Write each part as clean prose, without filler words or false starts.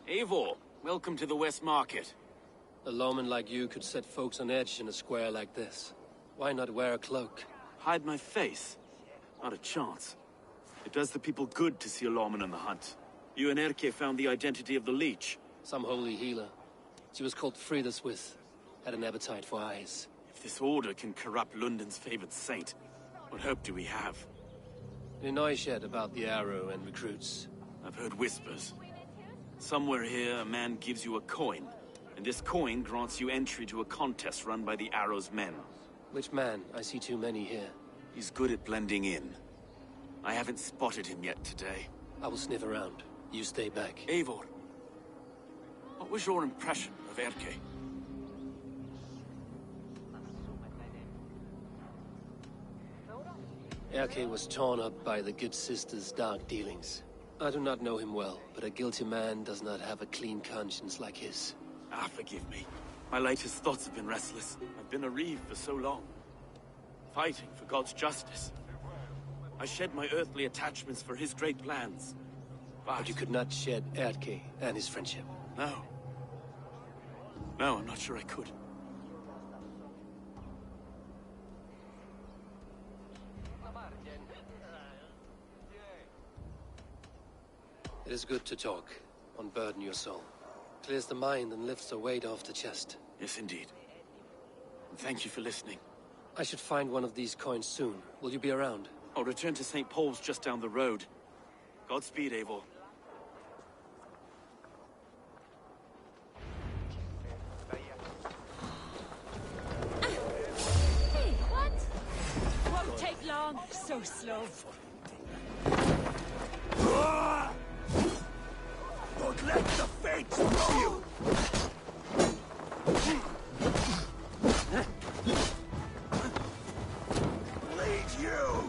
Eivor, welcome to the West Market. A lawman like you could set folks on edge in a square like this. Why not wear a cloak? Hide my face? Not a chance. It does the people good to see a lawman on the hunt. You and Erke found the identity of the leech. Some holy healer. She was called Frida Swith. Had an appetite for eyes. If this order can corrupt London's favored saint, what hope do we have? You know yet about the arrow and recruits? I've heard whispers. Somewhere here, a man gives you a coin, and this coin grants you entry to a contest run by the Arrow's men. Which man? I see too many here. He's good at blending in. I haven't spotted him yet today. I will sniff around. You stay back. Eivor, what was your impression of Erke? Erke was torn up by the good sister's dark dealings. I do not know him well, but a guilty man does not have a clean conscience like his. Ah, forgive me. My latest thoughts have been restless. I've been a reeve for so long, fighting for God's justice. I shed my earthly attachments for his great plans. But you could not shed Erke and his friendship. No. No, I'm not sure I could. It is good to talk, unburden your soul. Clears the mind and lifts the weight off the chest. Yes, indeed. And thank you for listening. I should find one of these coins soon. Will you be around? I'll return to St. Paul's just down the road. Godspeed, Eivor. Hey, what? Won't take long. So slow. Don't let the fates throw you! Lead you!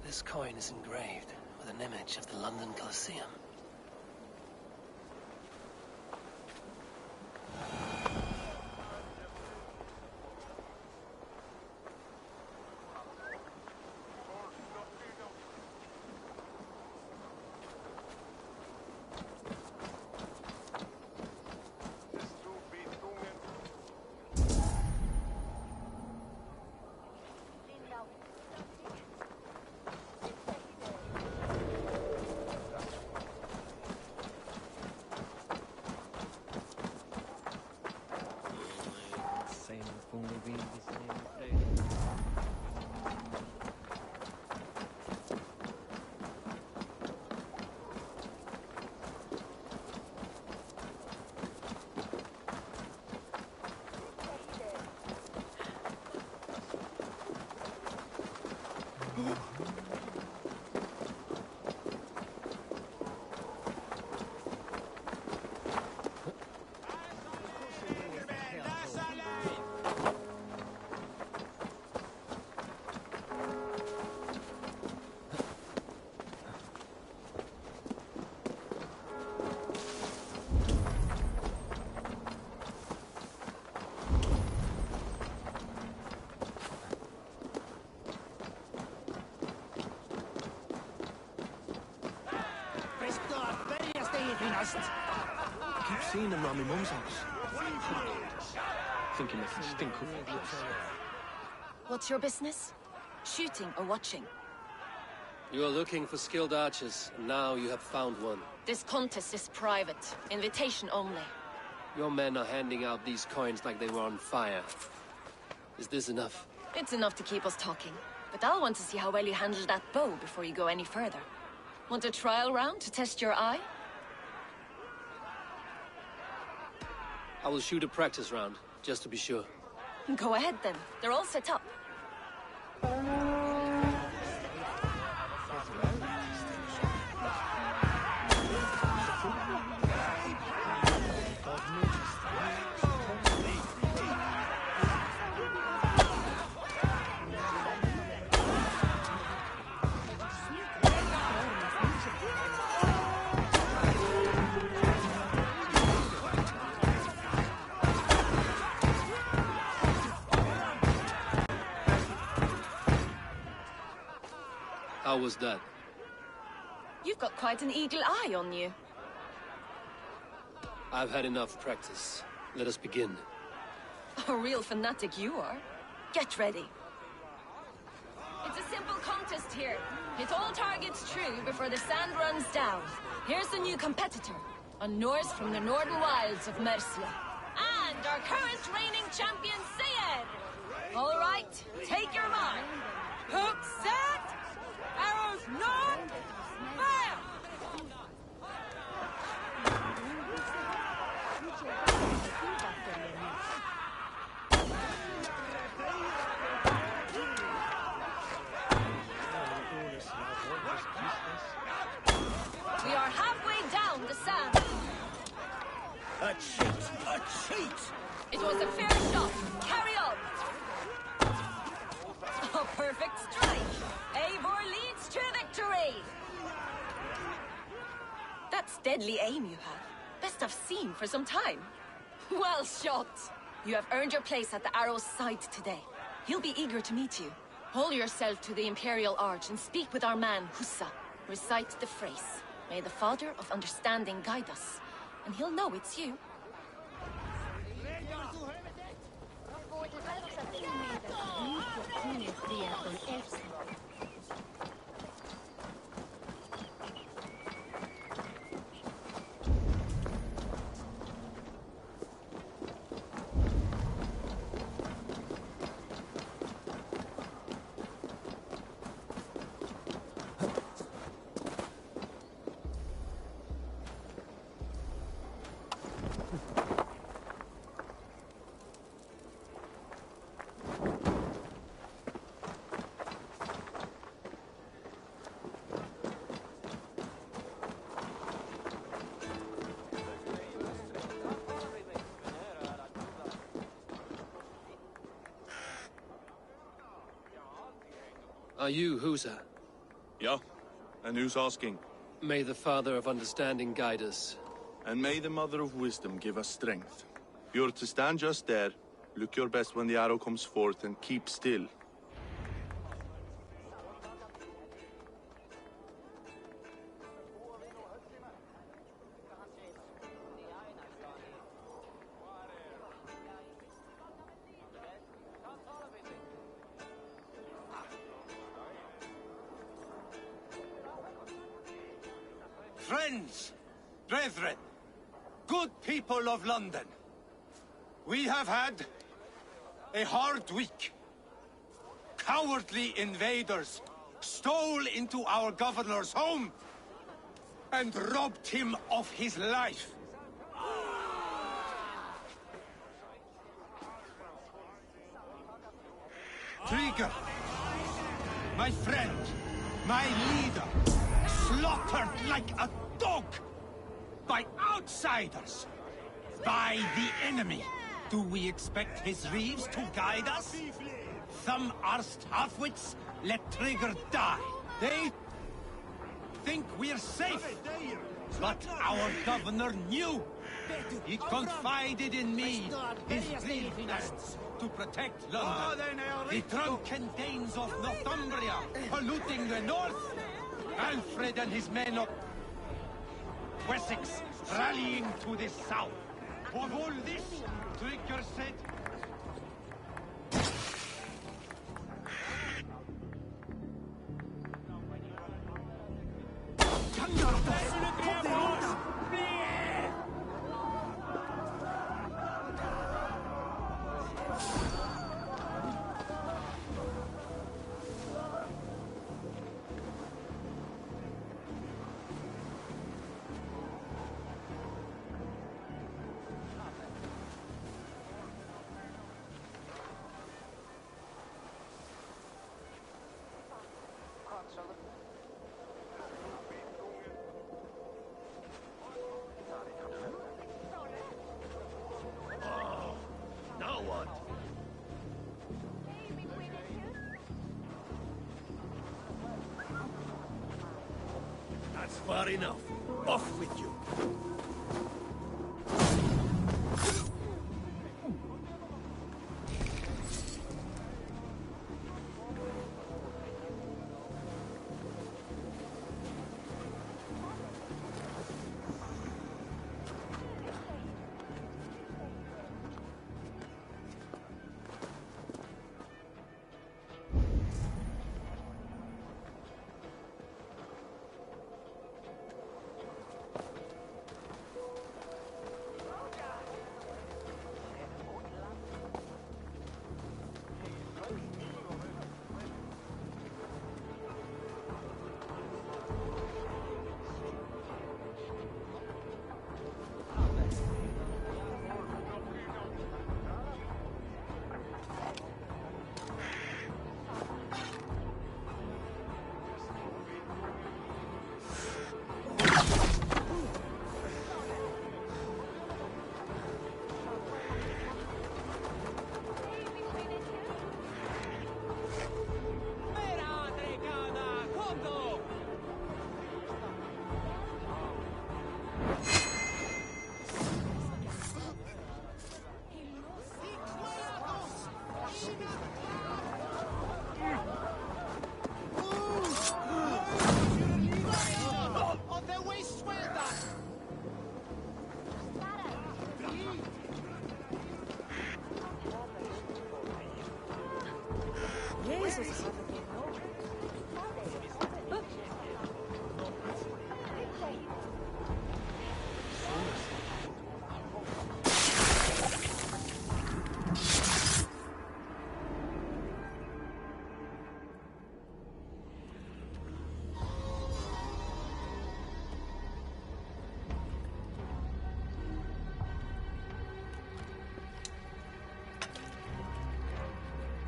This coin is engraved with an image of the London Colosseum. fast! I keep seeing them around my mum's house. Thinking they can stink up the place. What's your business? Shooting or watching? You are looking for skilled archers, and now you have found one. This contest is private. Invitation only. Your men are handing out these coins like they were on fire. Is this enough? It's enough to keep us talking. But I'll want to see how well you handle that bow before you go any further. Want a trial round to test your eye? I will shoot a practice round, just to be sure. Go ahead then. They're all set up. How was that? You've got quite an eagle eye on you. I've had enough practice. Let us begin. A real fanatic you are. Get ready. It's a simple contest here. Hit all targets true before the sand runs down. Here's the new competitor. A Norse from the northern wilds of Mercia. And our current reigning champion, Seir! All right, take your mark. Hook set! Arrows not! Fire! We are halfway down the sand. A cheat! A cheat! It was a fair shot. Carry on. A perfect strike. Eivor leads to victory. That's deadly aim you have. Best I've seen for some time. Well shot. You have earned your place at the arrow's side today. He'll be eager to meet you. Hold yourself to the Imperial Arch and speak with our man, Hussa. Recite the phrase. May the Father of Understanding guide us. And he'll know it's you. Are you Husa? Yeah, and who's asking? May the Father of Understanding guide us. And may the Mother of Wisdom give us strength. You're to stand just there, look your best when the arrow comes forth, and keep still. Friends, brethren, good people of London, we have had a hard week. Cowardly invaders stole into our governor's home and robbed him of his life. Trigger, my friend, my leader, slaughtered like a dog by outsiders, by the enemy. Do we expect his reeves to guide us? Some arsed halfwits let Trigger die. They think we're safe. But our governor knew. He confided in me his real plans to protect London. The drunken Danes of Northumbria polluting the north. Alfred and his men of West Essex rallying to the south. Of all this, Trigger said... Now what? That's far enough. Off with you.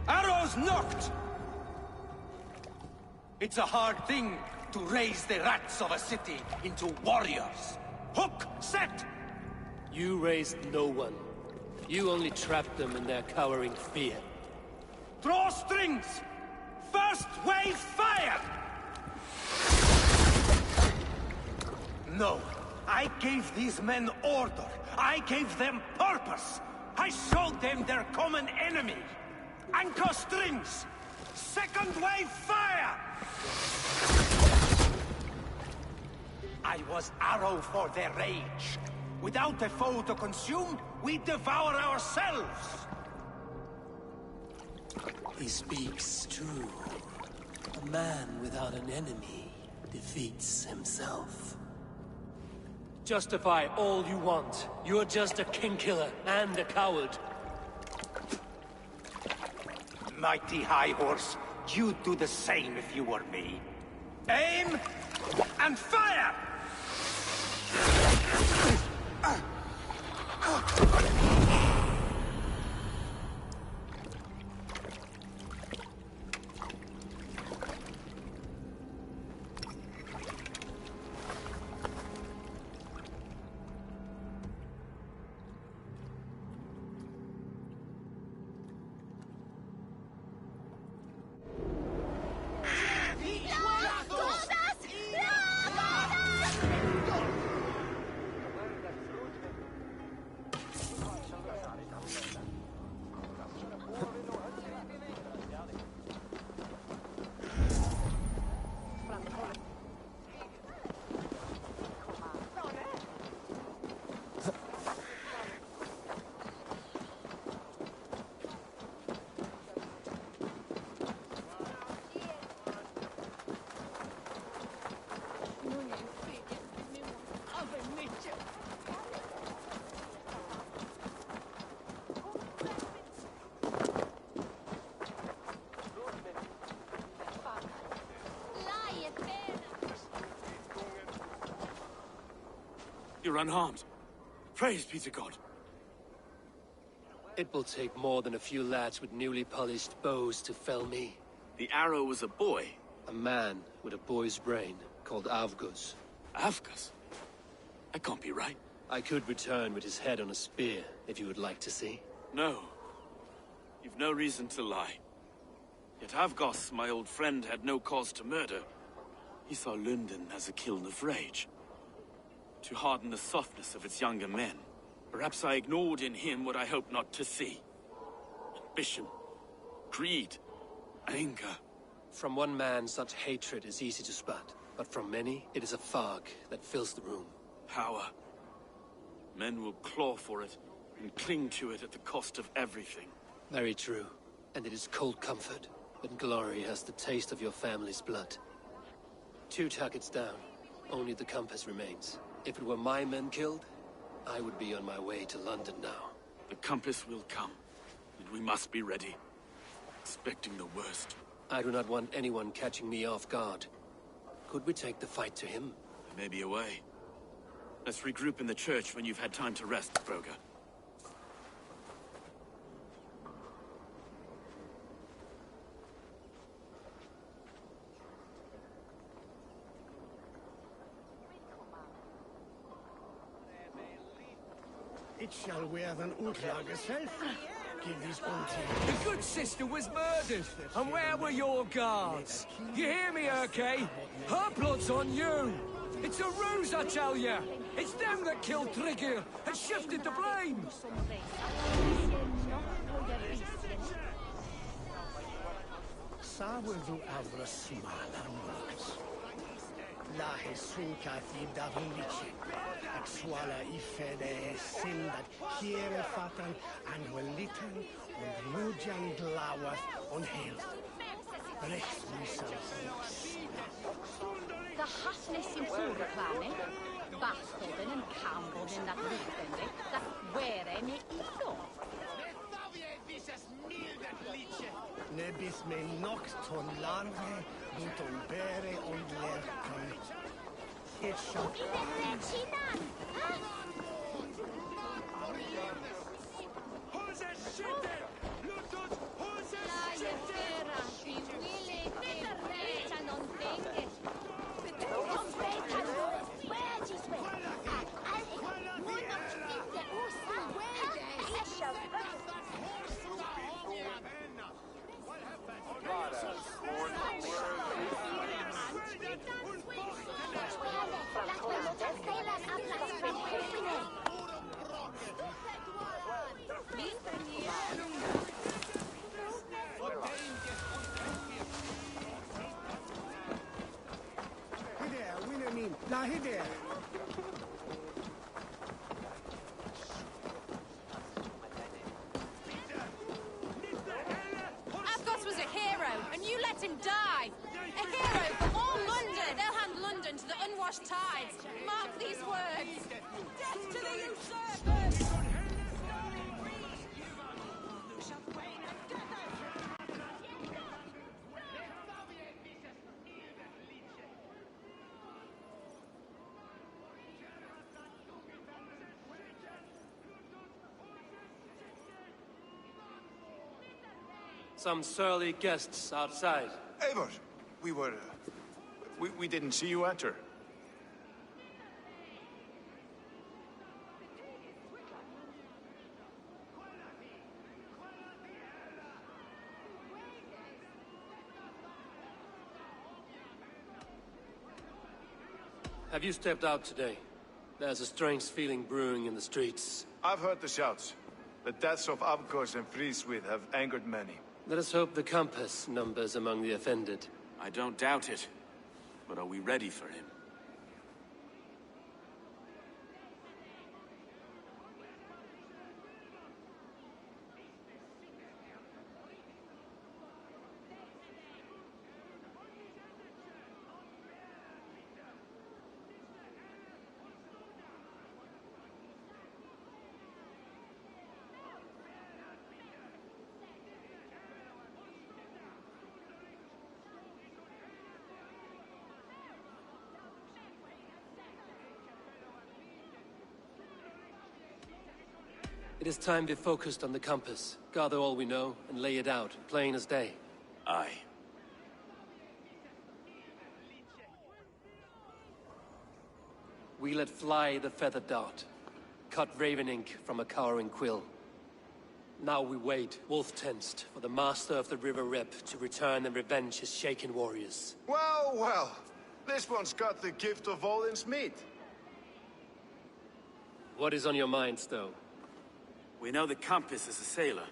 Arrows knocked! It's a hard thing to raise the rats of a city into warriors. Hook, set! You raised no one. You only trapped them in their cowering fear. Draw strings! First wave fire! No, I gave these men order. I gave them purpose. I showed them their common enemy. Anchor strings! Second wave fire! I was arrow for their rage. Without a foe to consume, we devour ourselves! He speaks true. A man without an enemy defeats himself. Justify all you want. You're just a king-killer and a coward. Mighty High Horse, you'd do the same if you were me. Aim and fire! You're unharmed. Praise be to God. It will take more than a few lads with newly polished bows to fell me. The arrow was a boy. A man with a boy's brain, called Avgus. Avgus? That can't be right. I could return with his head on a spear, if you would like to see. No. You've no reason to lie. Yet Avgos, my old friend, had no cause to murder. He saw London as a kiln of rage. To harden the softness of its younger men. Perhaps I ignored in him what I hoped not to see. Ambition. Greed. Anger. From one man, such hatred is easy to spot. But from many, it is a fog that fills the room. Power. Men will claw for it, and cling to it at the cost of everything. Very true. And it is cold comfort, when glory has the taste of your family's blood. 2 targets down. Only the compass remains. If it were my men killed, I would be on my way to London now. The compass will come, and we must be ready. Expecting the worst. I do not want anyone catching me off guard. Could we take the fight to him? There may be a way. Let's regroup in the church when you've had time to rest, Broga. It shall wear an utlage self. Give this unto The good sister was murdered, and where were your guards? You hear me, Urke? Her blood's on you! It's a ruse, I tell you! It's them that killed Trigger and shifted the blame! Sawedu avra smala nus. Lahe sunkati davnici. Axwala ifede sindat hiere fatan and weliten und nujan glawas on hill. Rechts The hotness in Surplane, Bastoden and Campbell in that Rutende, that where me ito. Nebis me noct ton larve, buton bere on lerkan. It shall... La hidea. Avgos was a hero, and you let him die! A hero for all London! They'll hand London to the unwashed tides! Mark these words! Death to the usurpers! Some surly guests outside. Eivor, we didn't see you enter. Have you stepped out today? There's a strange feeling brewing in the streets. I've heard the shouts. The deaths of Avgos and Friswith have angered many. Let us hope the compass numbers among the offended. I don't doubt it. But are we ready for him? It is time we focused on the compass, gather all we know, and lay it out, plain as day. Aye. We let fly the feathered dart, cut raven ink from a cowering quill. Now we wait, wolf-tensed, for the master of the River Rep to return and revenge his shaken warriors. Well, well. This one's got the gift of Odin's meat. What is on your mind, Stowe? We know the compass is a sailor,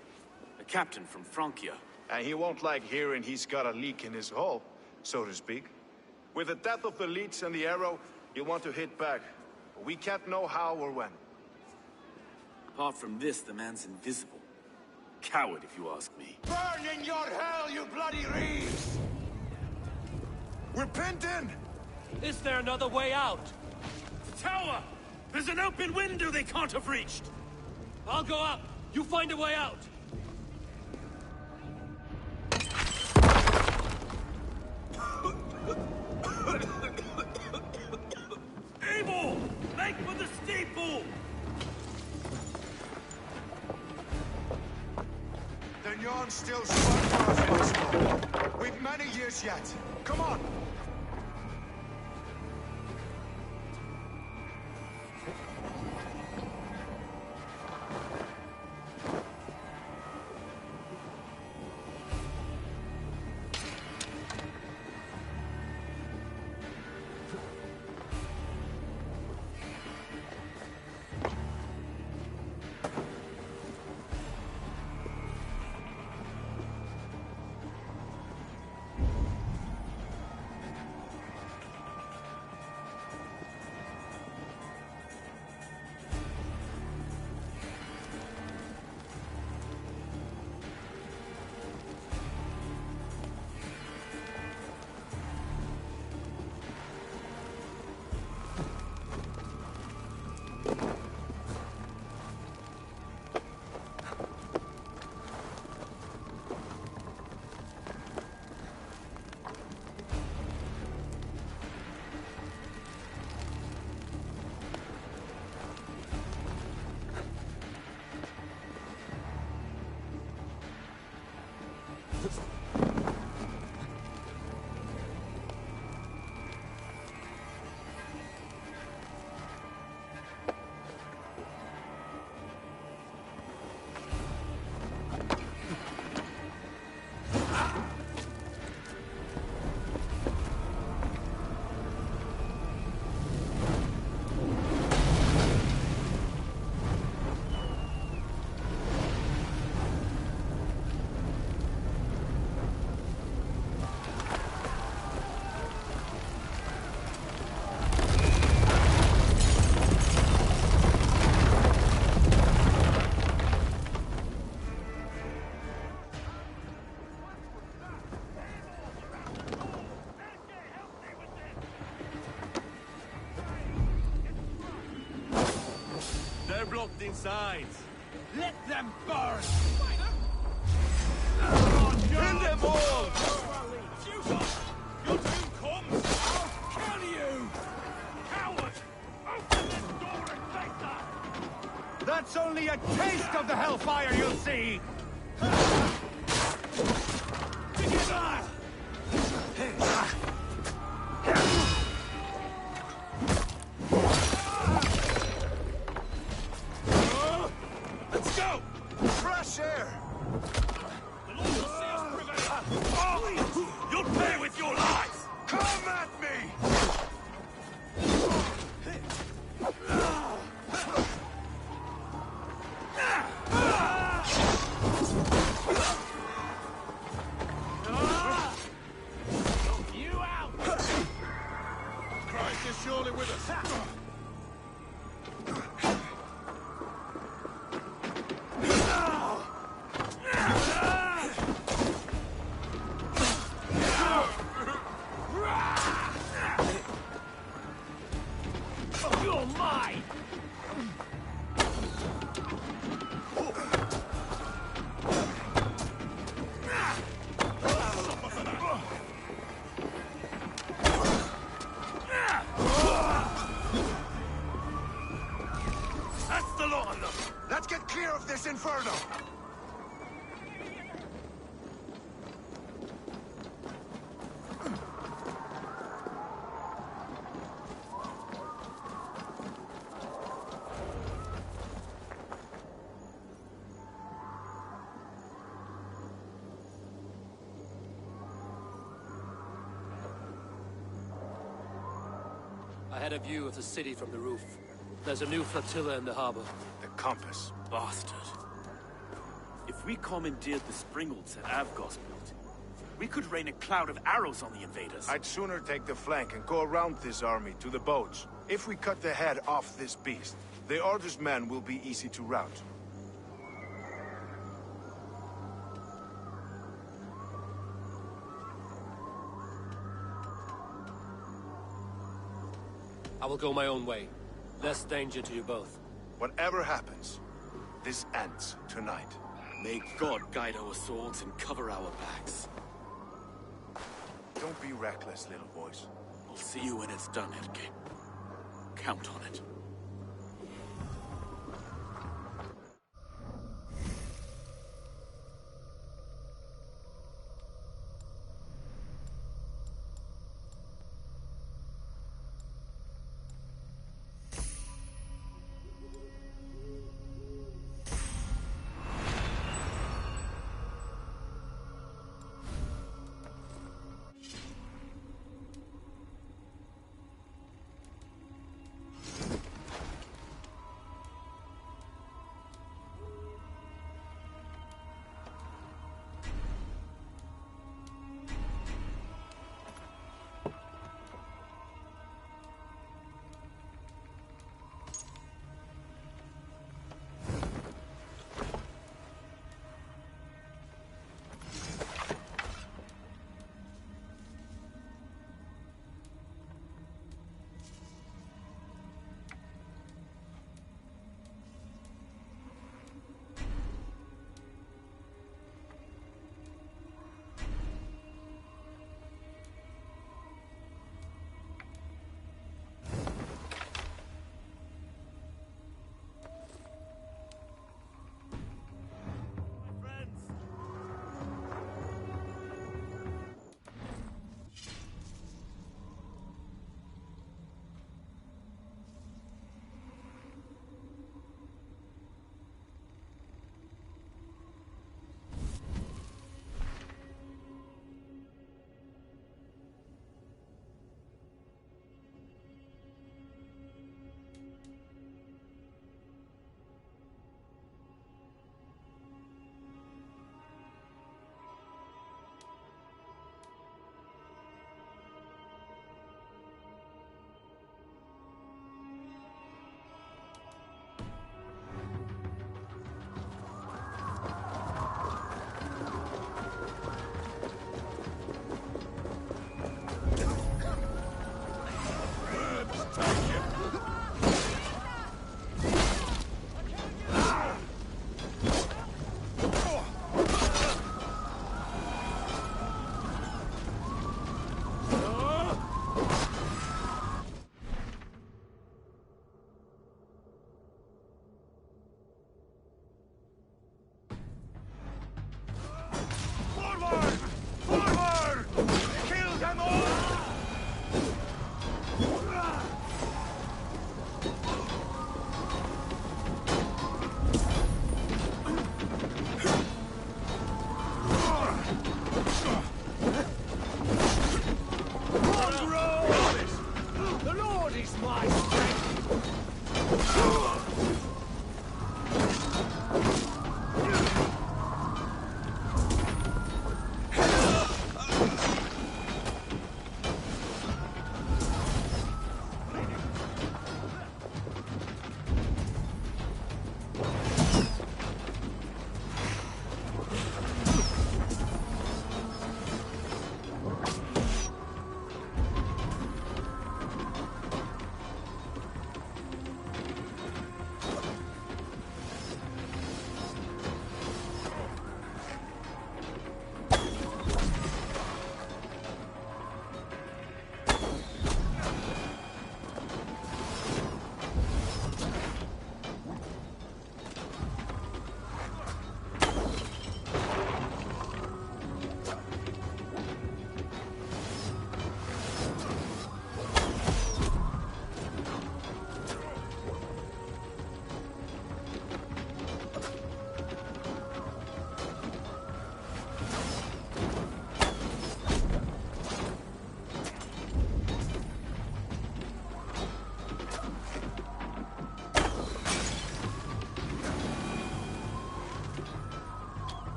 a captain from Francia. And he won't like hearing he's got a leak in his hull, so to speak. With the death of the leech and the arrow, he'll want to hit back. But we can't know how or when. Apart from this, the man's invisible. Coward, if you ask me. Burn in your hell, you bloody reeves! We're pinned in! Is there another way out? The tower! There's an open window they can't have reached! I'll go up! You find a way out! Abel! Make for the steeple! The Nyan's still short for us, Osmo. We've many years yet. Come on! Blocked inside. Let them burn! Kill them all! Your doom comes! I'll kill you! Coward! Open this door and take that! That's only a taste of the hellfire you'll see! Let's go! Fresh air! The Lord will see us prevail! Oh, you'll pay with your lives! Come at me! lot of them. Let's get clear of this inferno. I had a view of the city from the roof. There's a new flotilla in the harbor. The compass. Bastard. If we commandeered the springalds that Avgos built, we could rain a cloud of arrows on the invaders. I'd sooner take the flank and go around this army to the boats. If we cut the head off this beast, the Order's men will be easy to rout. I will go my own way. Less danger to you both. Whatever happens, this ends tonight. May God guide our swords and cover our backs. Don't be reckless, little boys. I'll see you when it's done, Edke. Count on it.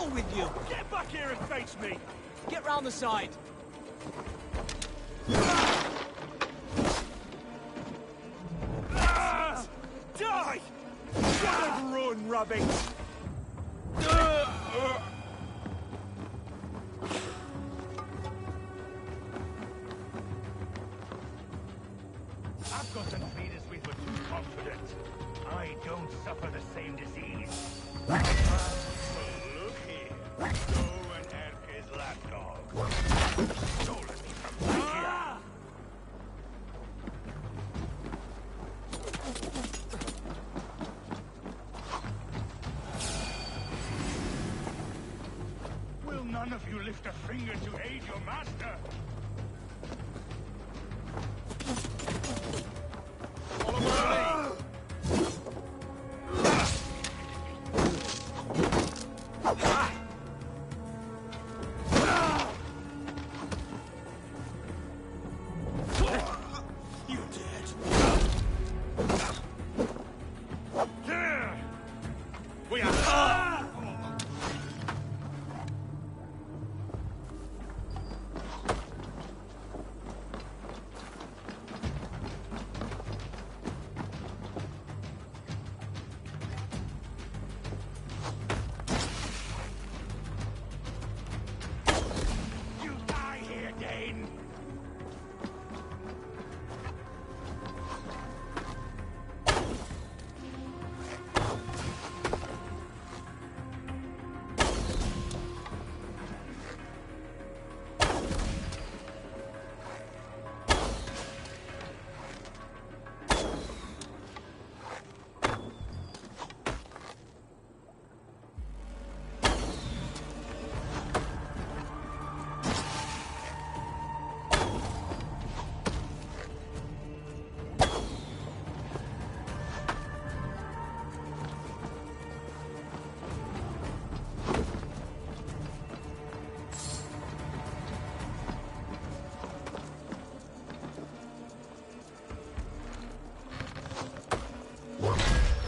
hell with you! Get back here and face me! Get round the side. Die! Gotta run, rabbit! I've got some leaders we were too confident. I don't suffer the same disease. Look here. Go and Erke's lapdog. Stolen me from Lykia. Will none of you lift a finger to aid your master?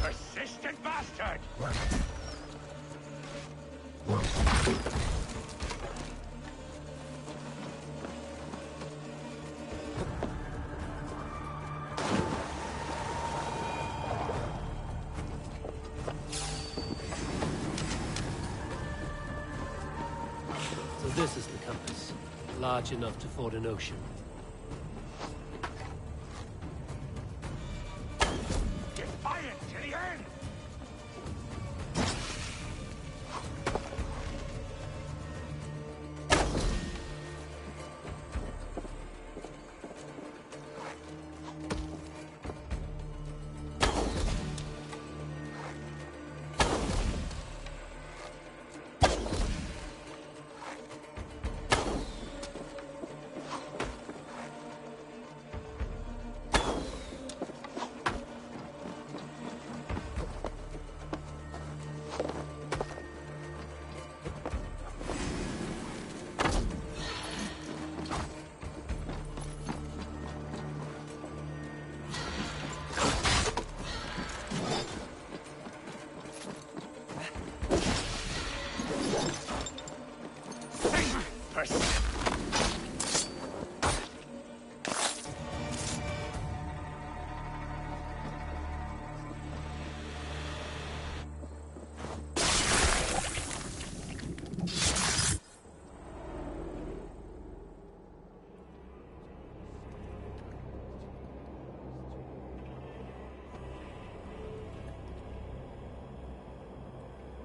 Persistent bastard! So this is the compass. Large enough to ford an ocean. Defiant to the end!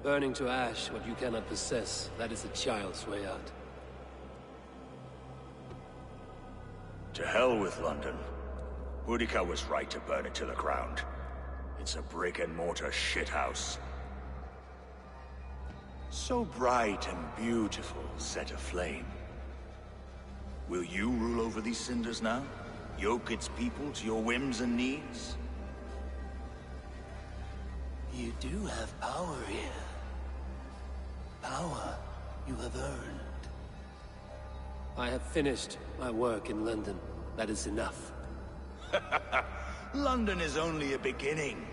Burning to ash what you cannot possess, that is a child's way out. To hell with London. Boudica was right to burn it to the ground. It's a brick-and-mortar shithouse. So bright and beautiful, set aflame. Will you rule over these cinders now? Yoke its people to your whims and needs? You do have power here. Power you have earned. I have finished my work in London. That is enough. London is only a beginning.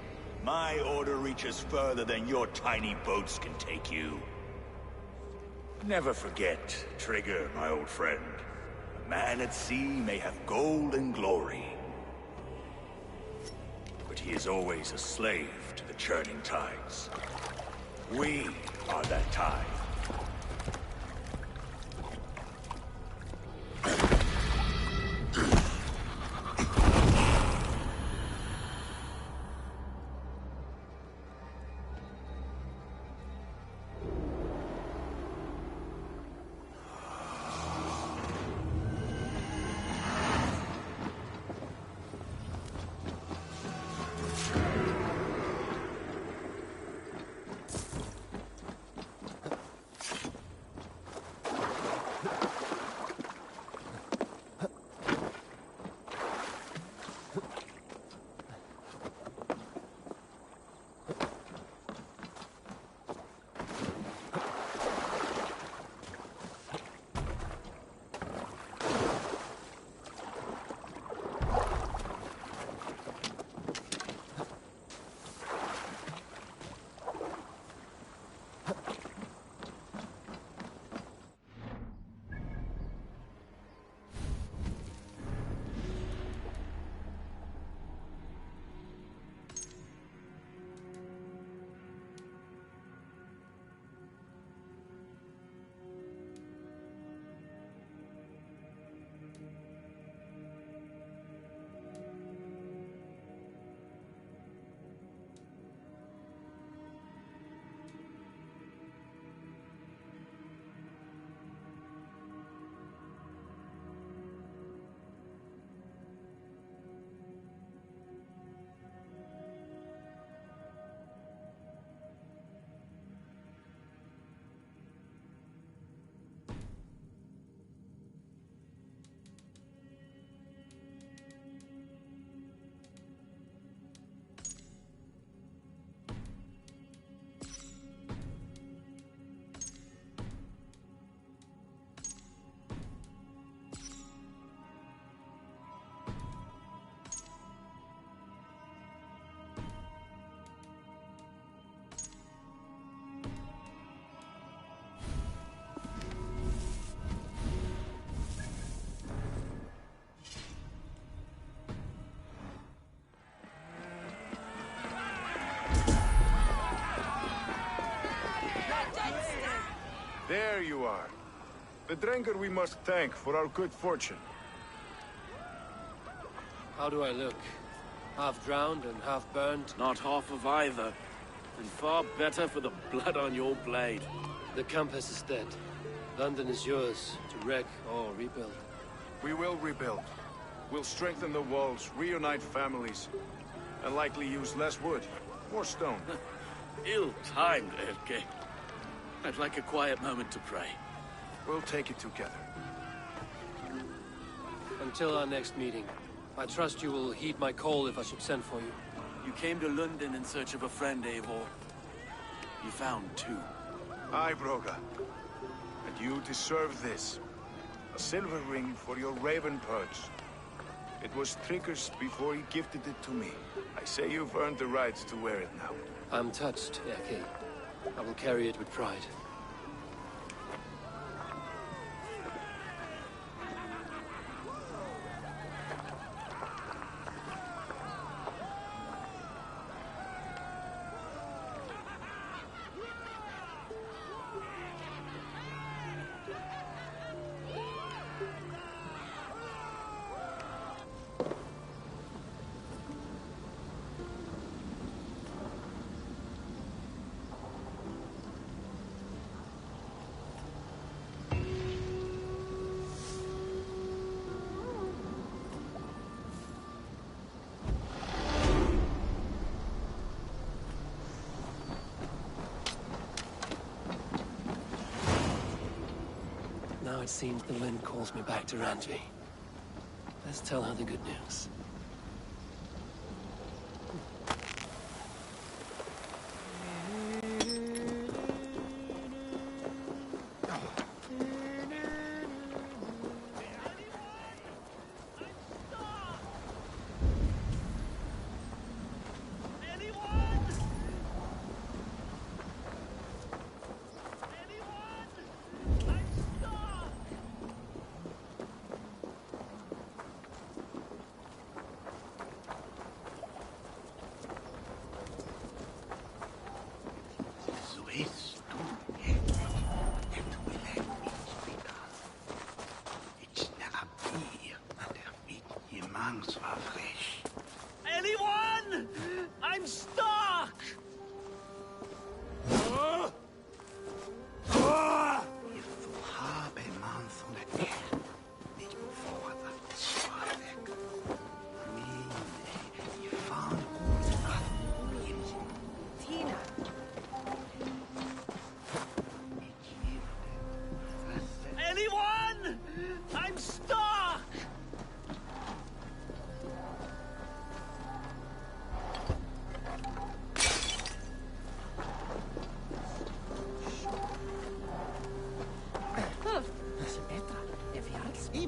My order reaches further than your tiny boats can take you. Never forget, Trigger, my old friend. A man at sea may have gold and glory, but he is always a slave to the churning tides. We are that tide. There you are. The drinker we must thank for our good fortune. How do I look? Half drowned and half burned? Not half of either. And far better for the blood on your blade. The compass is dead. London is yours, to wreck or rebuild. We will rebuild. We'll strengthen the walls, reunite families, and likely use less wood, more stone. Ill-timed, Erke. I'd like a quiet moment to pray. We'll take it together. Until our next meeting, I trust you will heed my call if I should send for you. You came to London in search of a friend, Eivor. You found two. Aye, Broga. And you deserve this. A silver ring for your raven perch. It was Trigger's before he gifted it to me. I say you've earned the right to wear it now. I'm touched, Erke. I will carry it with pride. Now it seems the wind calls me back to Randvi. Let's tell her the good news.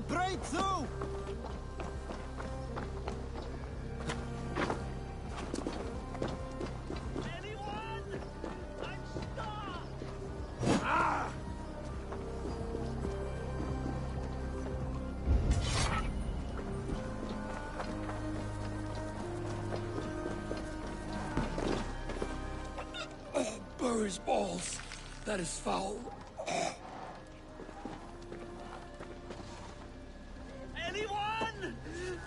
Break through! Anyone? I'm stuck! Ah! Bury's balls. That is foul. Anyone?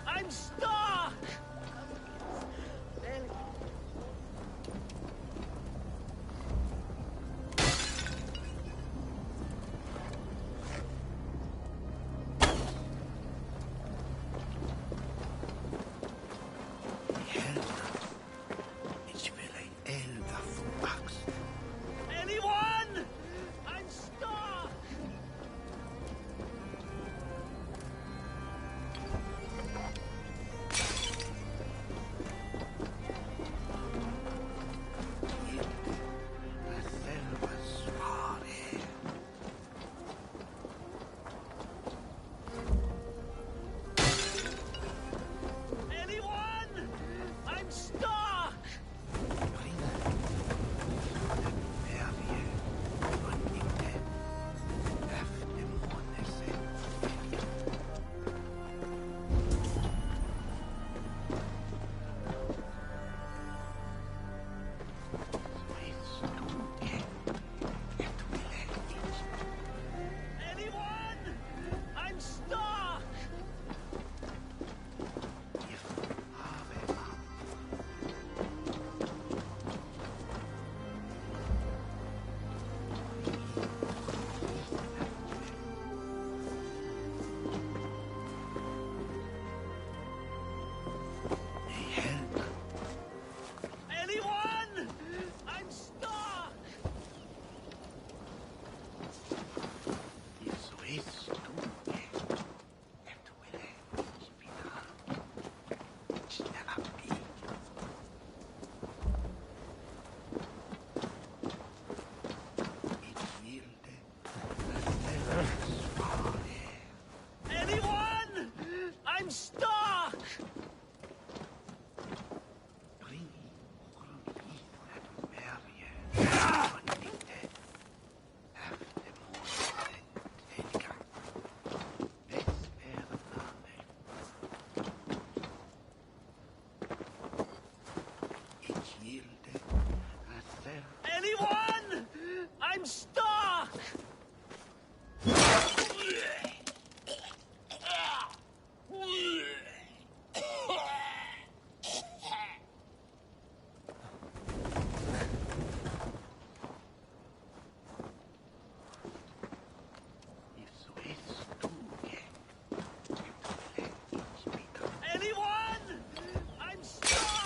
I'm stuck! Anyone? I'm stuck! Anyone? I'm stuck! Anyone? I'm stuck! Anyone? I'm stuck! Anyone? I'm stuck! Anyone? I'm stuck!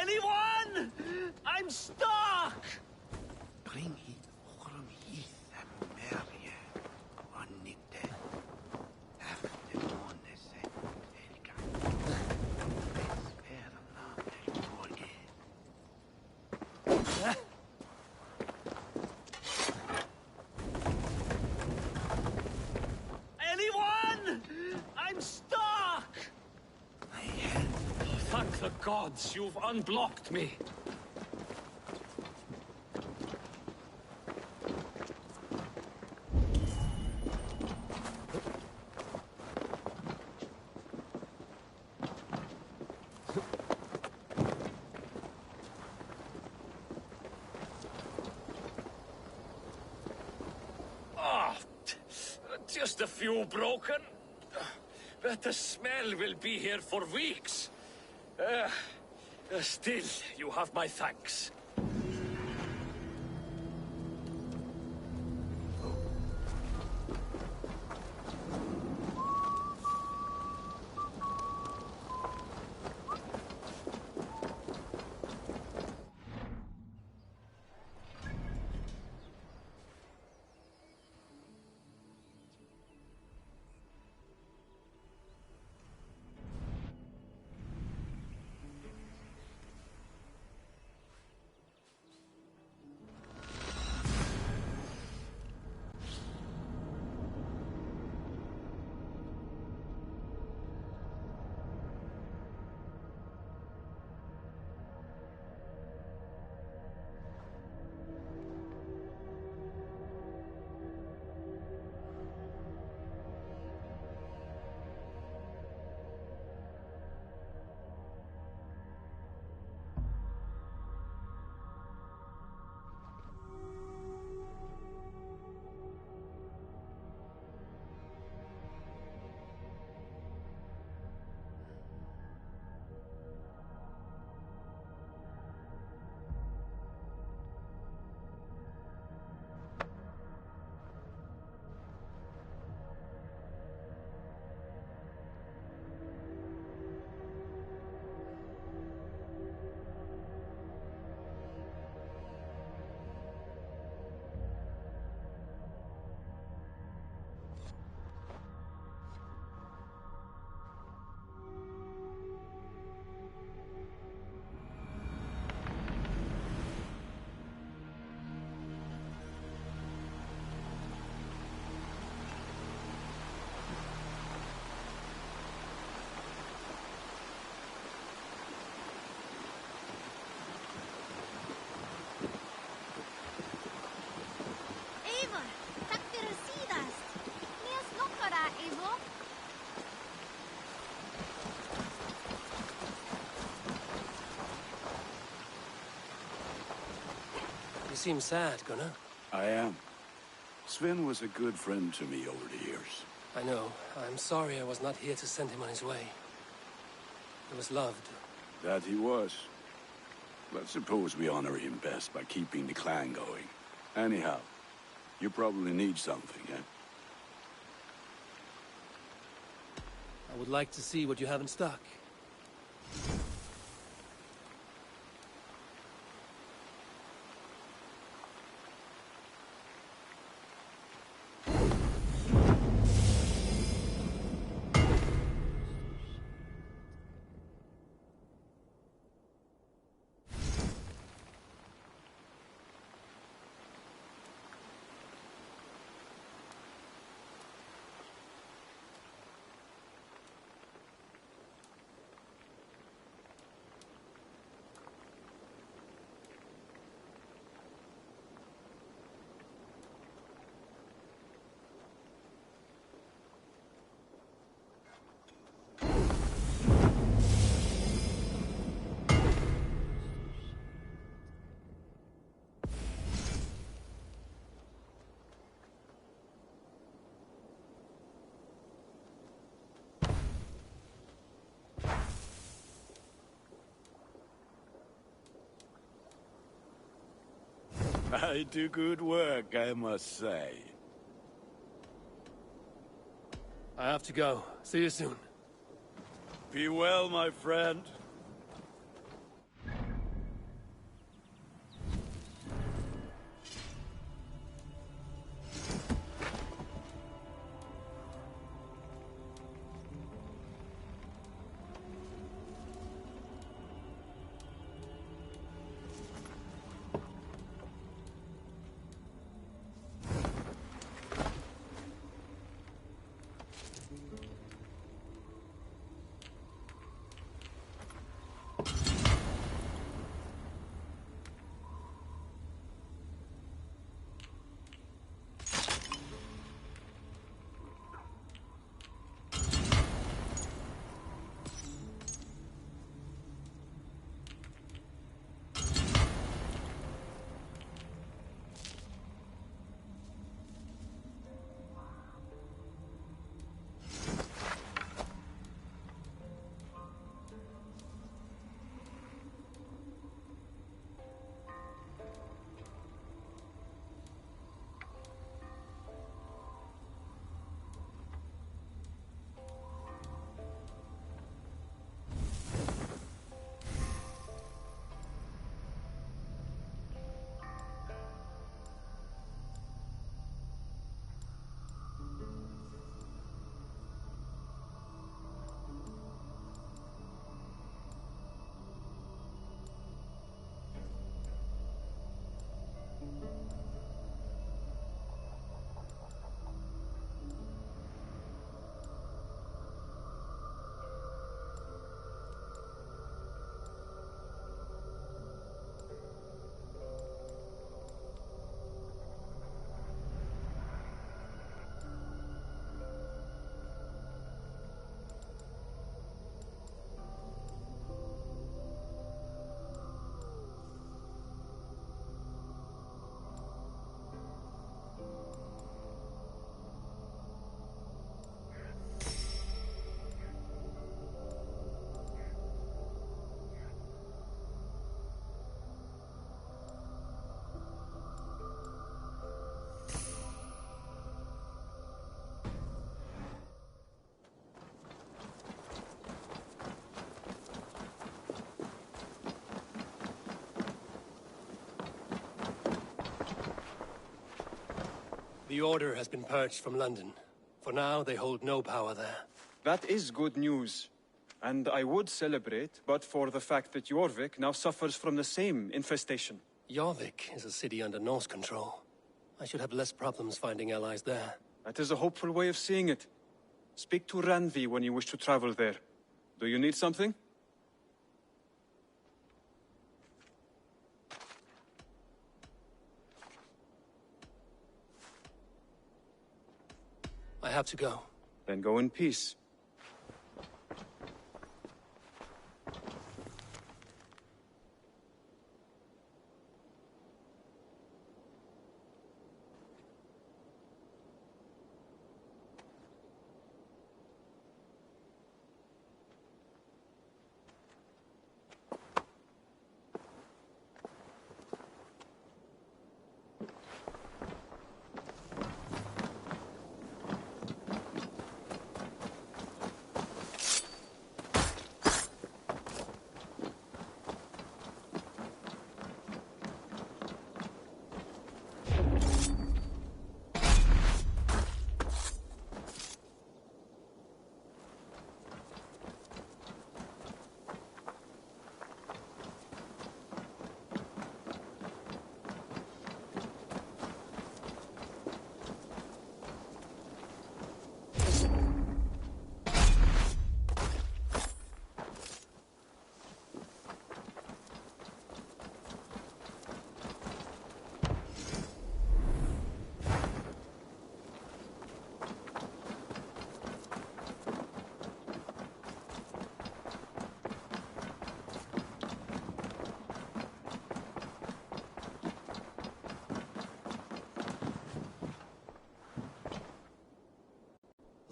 Anyone? I'm stuck! Anyone? I'm stuck! Anyone? I'm stuck! Thank the gods you've unblocked me. Ah, just a few broken. But the smell will be here for weeks. Still, you have my thanks. seem sad, Gunnar. I am. Sven was a good friend to me over the years. I know. I'm sorry I was not here to send him on his way. He was loved. That he was. But suppose we honor him best by keeping the clan going. Anyhow, you probably need something, eh? I would like to see what you have in stock. I do good work, I must say. I have to go. See you soon. Be well, my friend. The Order has been purged from London. For now, they hold no power there. That is good news. And I would celebrate, but for the fact that Jorvik now suffers from the same infestation. Jorvik is a city under Norse control. I should have less problems finding allies there. That is a hopeful way of seeing it. Speak to Randvi when you wish to travel there. Do you need something? I have to go. Then go in peace.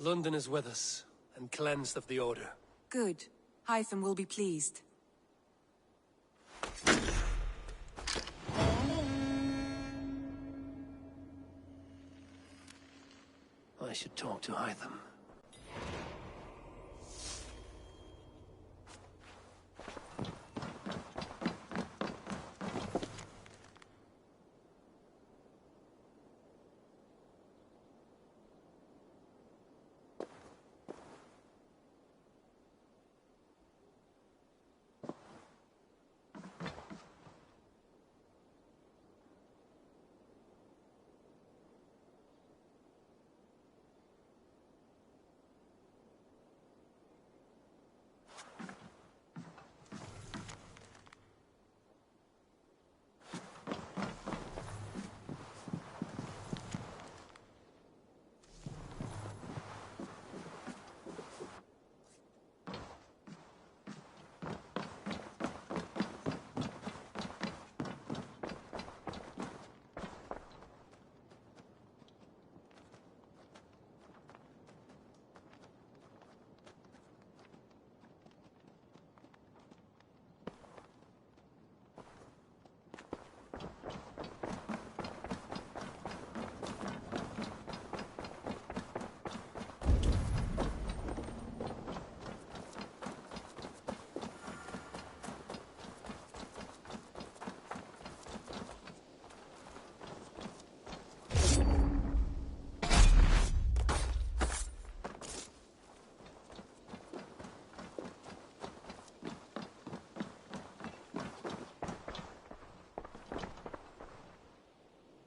London is with us, and cleansed of the Order. Good. Hytham will be pleased. I should talk to Hytham.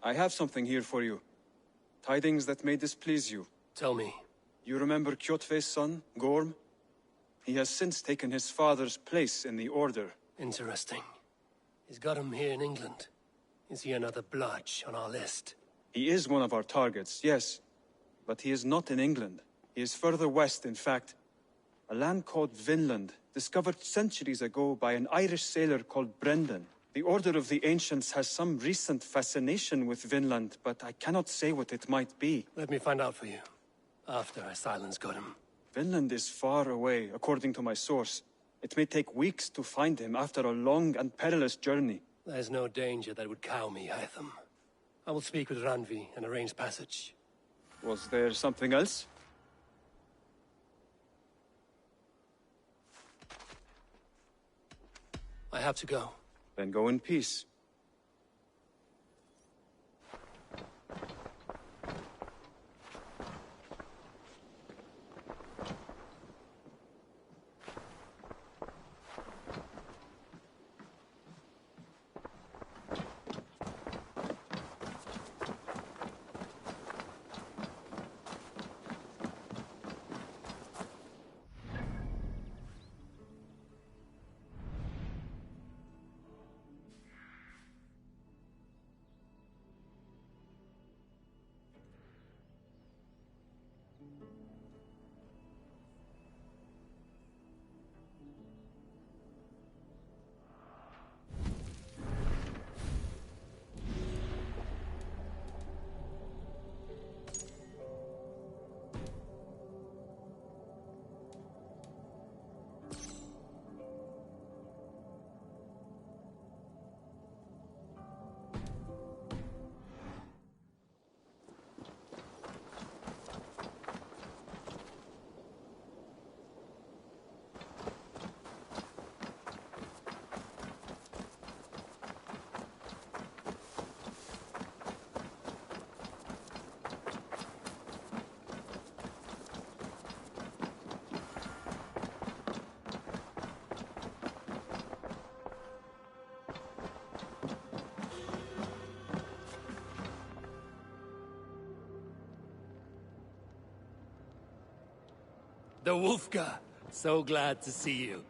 I have something here for you. Tidings that may displease you. Tell me. You remember Kjotve's son, Gorm? He has since taken his father's place in the Order. Interesting. He's got him here in England. Is he another blotch on our list? He is one of our targets, yes. But he is not in England. He is further west, in fact. A land called Vinland, discovered centuries ago by an Irish sailor called Brendan. The Order of the Ancients has some recent fascination with Vinland, but I cannot say what it might be. Let me find out for you, after I silence Godham. Vinland is far away, according to my source. It may take weeks to find him after a long and perilous journey. There's no danger that would cow me, Hytham. I will speak with Randvi and arrange passage. Was there something else? I have to go. Then go in peace. The Wolfka! So glad to see you.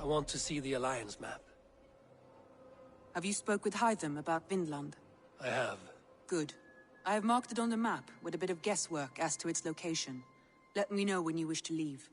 I want to see the Alliance map. Have you spoke with Hytham about Vinland? I have. Good. I have marked it on the map with a bit of guesswork as to its location. Let me know when you wish to leave.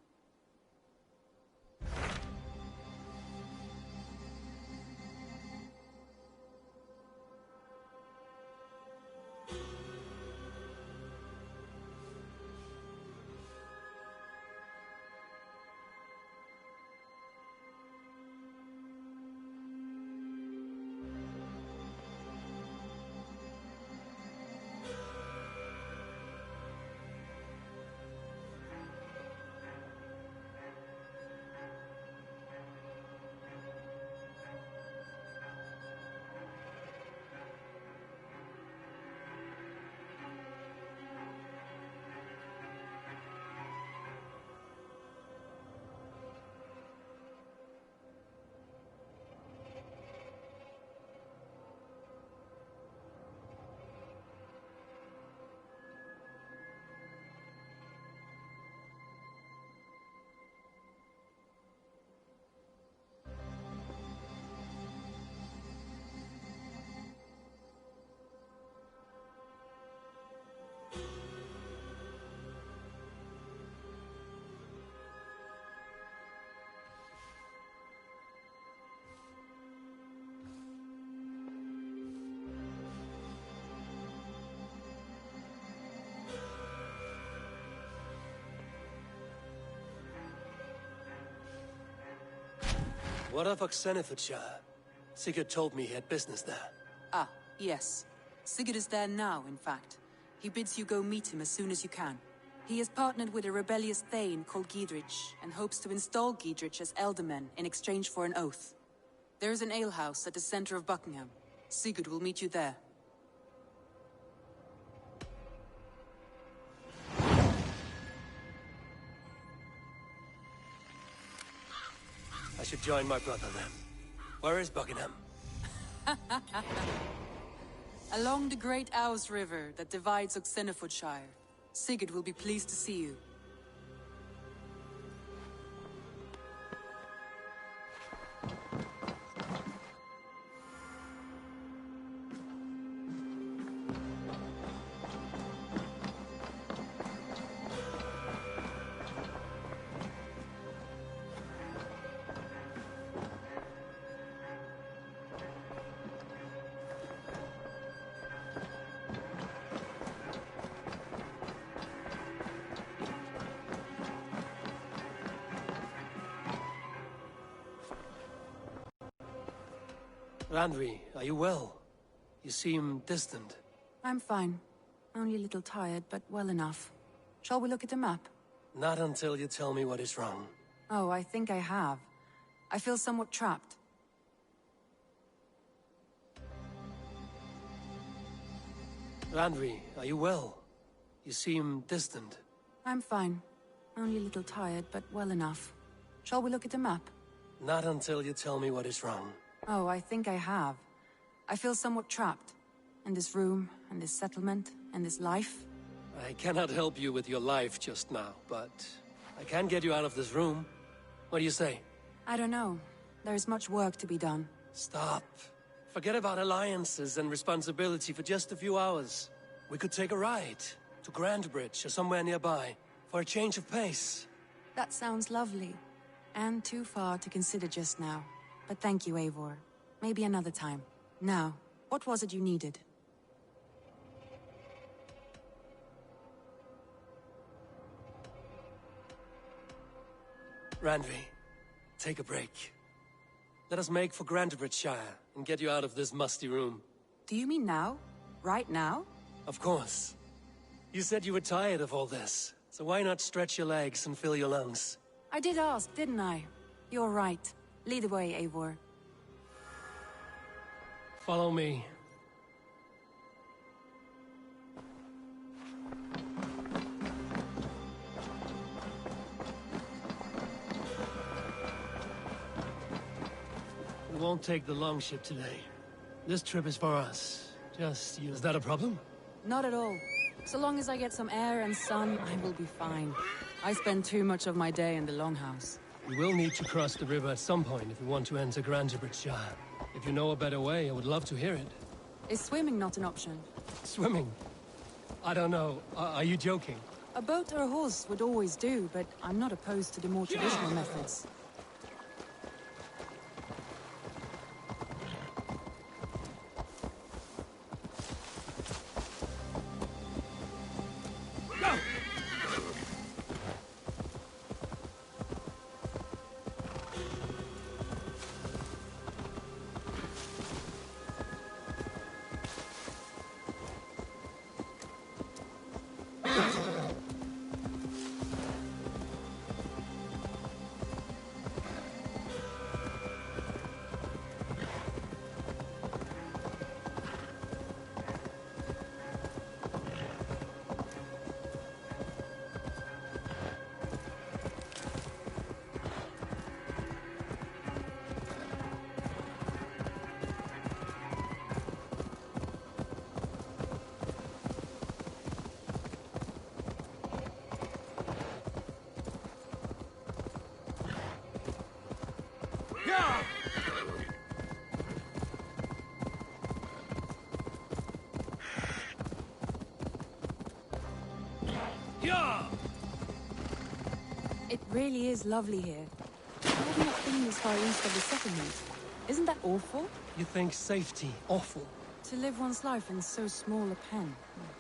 What of Oxenfordshire? Sigurd told me he had business there. Ah, yes. Sigurd is there now, in fact. He bids you go meet him as soon as you can. He has partnered with a rebellious Thane called Giedrich, and hopes to install Giedrich as Elderman in exchange for an oath. There is an alehouse at the center of Buckingham. Sigurd will meet you there. I should join my brother then. Where is Buckingham? Along the great Ouse River that divides Oxenfordshire. Sigurd will be pleased to see you. Randvi, are you well? You seem distant. I'm fine. Only a little tired, but well enough. Shall we look at the map? Not until you tell me what is wrong. Oh, I think I have. I feel somewhat trapped. Randvi, are you well? You seem distant. I'm fine. Only a little tired, but well enough. Shall we look at the map? Not until you tell me what is wrong. Oh, I think I have. I feel somewhat trapped. In this room, and this settlement, and this life. I cannot help you with your life just now, but I can get you out of this room. What do you say? I don't know. There is much work to be done. Stop. Forget about alliances and responsibility for just a few hours. We could take a ride to Grandbridge or somewhere nearby for a change of pace. That sounds lovely. And too far to consider just now. But thank you, Eivor. Maybe another time. Now, what was it you needed? Randvi, take a break. Let us make for Grandbridgeshire and get you out of this musty room. Do you mean now? Right now? Of course. You said you were tired of all this, so why not stretch your legs and fill your lungs? I did ask, didn't I? You're right. Lead the way, Eivor. Follow me. We won't take the long ship today. This trip is for us. Just you. Is that a problem? Not at all. So long as I get some air and sun, I will be fine. I spend too much of my day in the longhouse. We will need to cross the river at some point if we want to enter Grantebridge. If you know a better way, I would love to hear it. Is swimming not an option? Swimming? I don't know. Are you joking? A boat or a horse would always do, but I'm not opposed to the more traditional methods. It really is lovely here. I've not been this far east of the settlement. Isn't that awful? You think safety awful? To live one's life in so small a pen.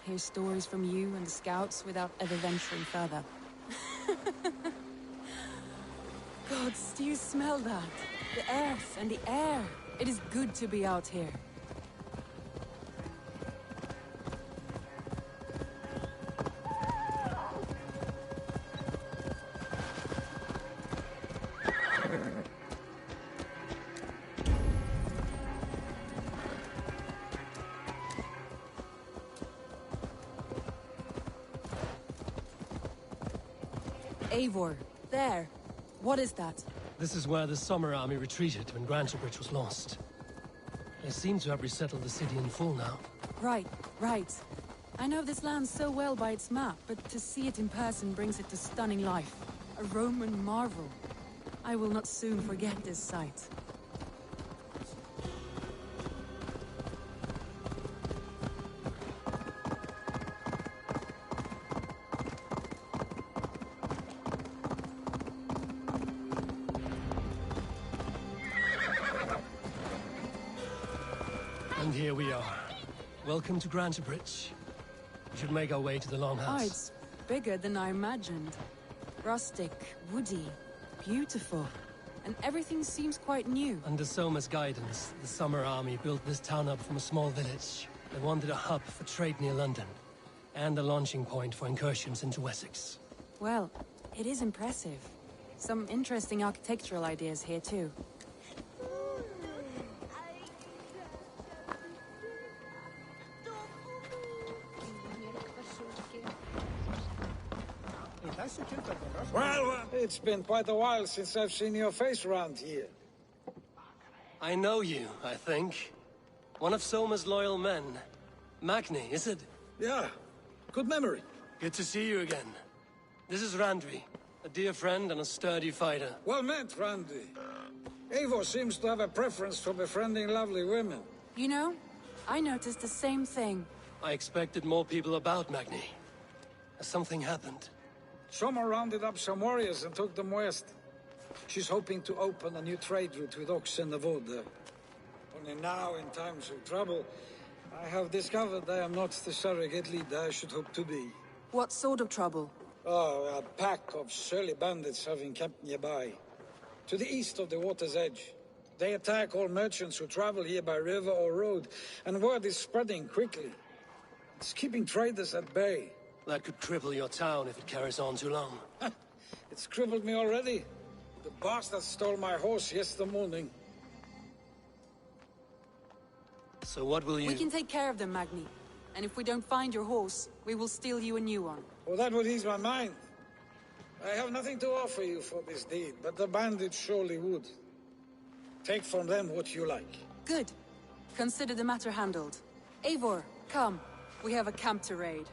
Hear stories from you and the scouts without ever venturing further. Gods, do you smell that? The earth and the air. It is good to be out here. Eivor, there. What is that? This is where the Summer Army retreated when Grantebridge was lost. They seem to have resettled the city in full now. Right, right. I know this land so well by its map, but to see it in person brings it to stunning life. A Roman marvel. I will not soon forget this sight. And here we are. Welcome to Grantebridge. We should make our way to the Longhouse. Oh, it's bigger than I imagined. Rustic, woody, beautiful. And everything seems quite new. Under Soma's guidance, the Summer Army built this town up from a small village. They wanted a hub for trade near London, and a launching point for incursions into Wessex. Well, it is impressive. Some interesting architectural ideas here, too. Well, it's been quite a while since I've seen your face around here. I know you, I think. One of Soma's loyal men. Magni, is it? Yeah, good memory. Good to see you again. This is Randvi, a dear friend and a sturdy fighter. Well met, Randy. Eivor seems to have a preference for befriending lovely women. You know, I noticed the same thing. I expected more people about Magni. Has something happened? Someone rounded up some warriors and took them west. She's hoping to open a new trade route with Ox and the Wood. Only now, in times of trouble, I have discovered I am not the surrogate leader I should hope to be. What sort of trouble? Oh, a pack of surly bandits have encamped nearby. To the east of the water's edge. They attack all merchants who travel here by river or road, and word is spreading quickly. It's keeping traders at bay. That could cripple your town if it carries on too long. It's crippled me already. The bastard stole my horse yesterday morning. So what will you... We can take care of them, Magni. And if we don't find your horse, we will steal you a new one. Well, that would ease my mind. I have nothing to offer you for this deed, but the bandits surely would. Take from them what you like. Good. Consider the matter handled. Eivor, come. We have a camp to raid.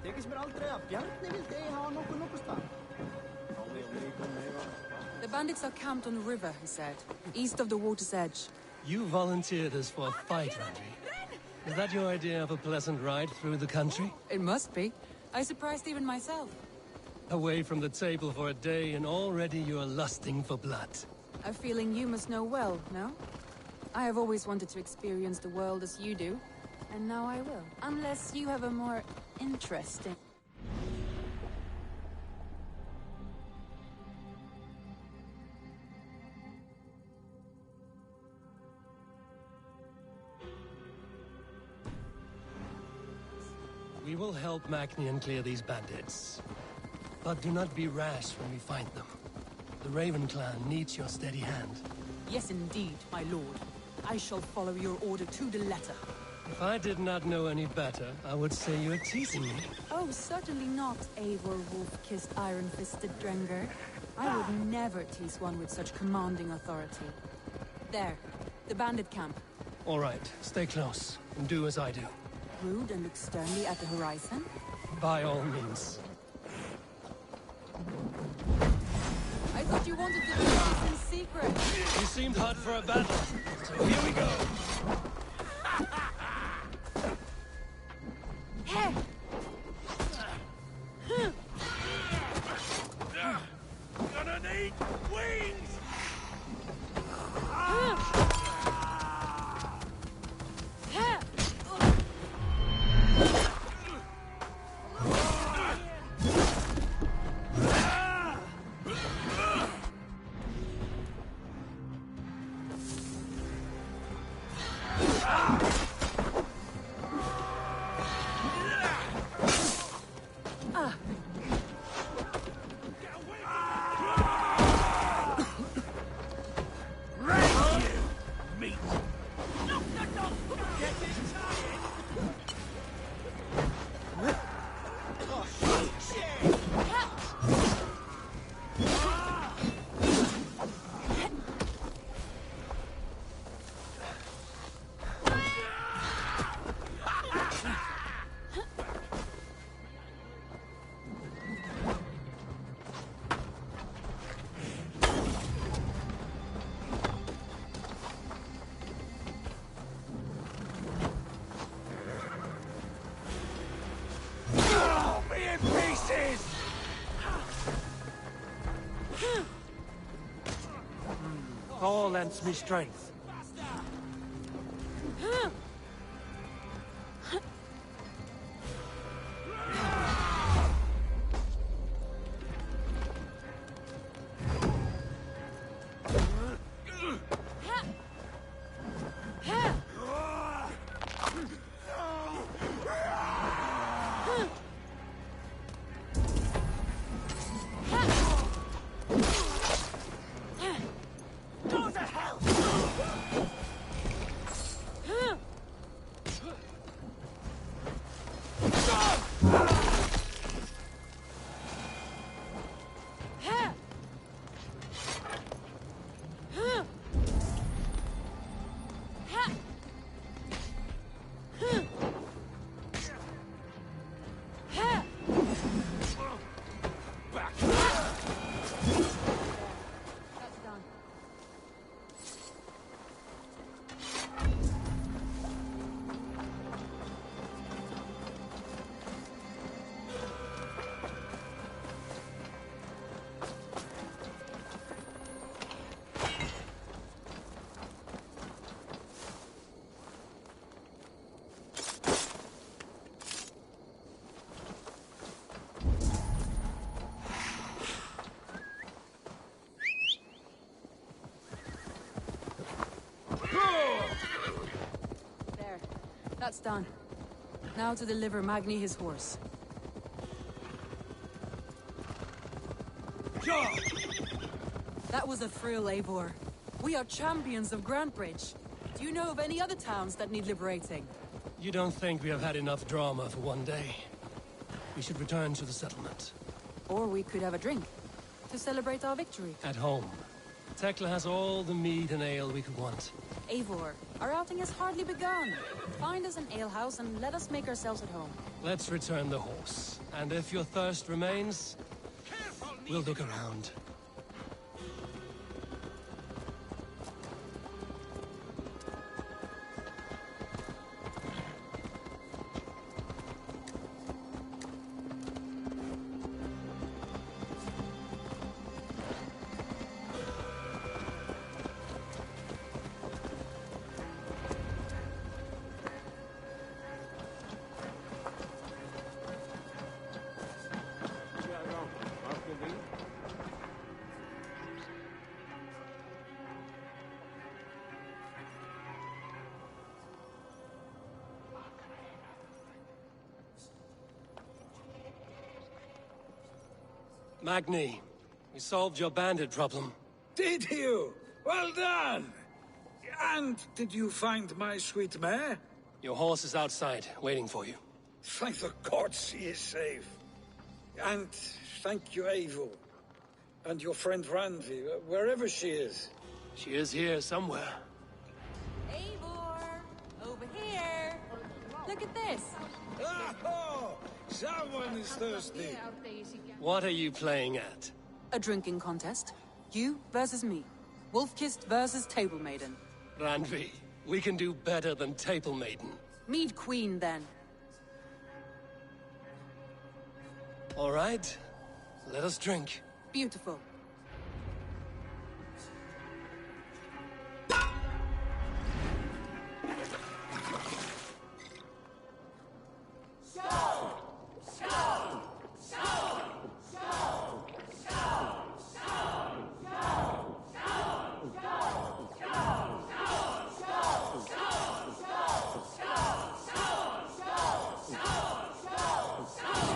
Tekist mér aldrei að Bjarni vildi ha nokkuð bandits are camped on a river, he said, east of the water's edge. You volunteered us for a fight, Randy. Is that your idea of a pleasant ride through the country? It must be. I surprised even myself. Away from the table for a day and already you're lusting for blood. A feeling you must know well, no? I have always wanted to experience the world as you do, and now I will. Unless you have a more interesting... We will help Macnian clear these bandits. But do not be rash when we find them. The Raven clan needs your steady hand. Yes, indeed, my lord. I shall follow your order to the letter. If I did not know any better, I would say you're teasing me. Oh, certainly not, Eivor wolf-kissed iron-fisted Drenger. I would never tease one with such commanding authority. There, the bandit camp. All right, stay close, and do as I do. Rude and look sternly at the horizon? By all means. I thought you wanted to do this in secret. You seemed hot for a battle, so here we go. Hey! Gonna need wings! All lends me strength. That's done. Now to deliver Magni his horse. That was a thrill, Eivor. We are champions of Grantbridge. Do you know of any other towns that need liberating? You don't think we have had enough drama for one day? We should return to the settlement. Or we could have a drink, to celebrate our victory. At home. Tekla has all the mead and ale we could want. Eivor, our outing has hardly begun. Find us an alehouse and let us make ourselves at home. Let's return the horse. And if your thirst remains, we'll look around. Magni, we solved your bandit problem. Did you? Well done! And did you find my sweet mare? Your horse is outside, waiting for you. Thank the gods she is safe. And thank you, Eivor. And your friend Randvi, wherever she is. She is here somewhere. Eivor! Over here! Look at this! Oh, someone is thirsty. What are you playing at? A drinking contest. You versus me. Wolf-Kissed versus Table Maiden. Randvi, we can do better than Table Maiden. Mead Queen, then. All right, let us drink. Beautiful.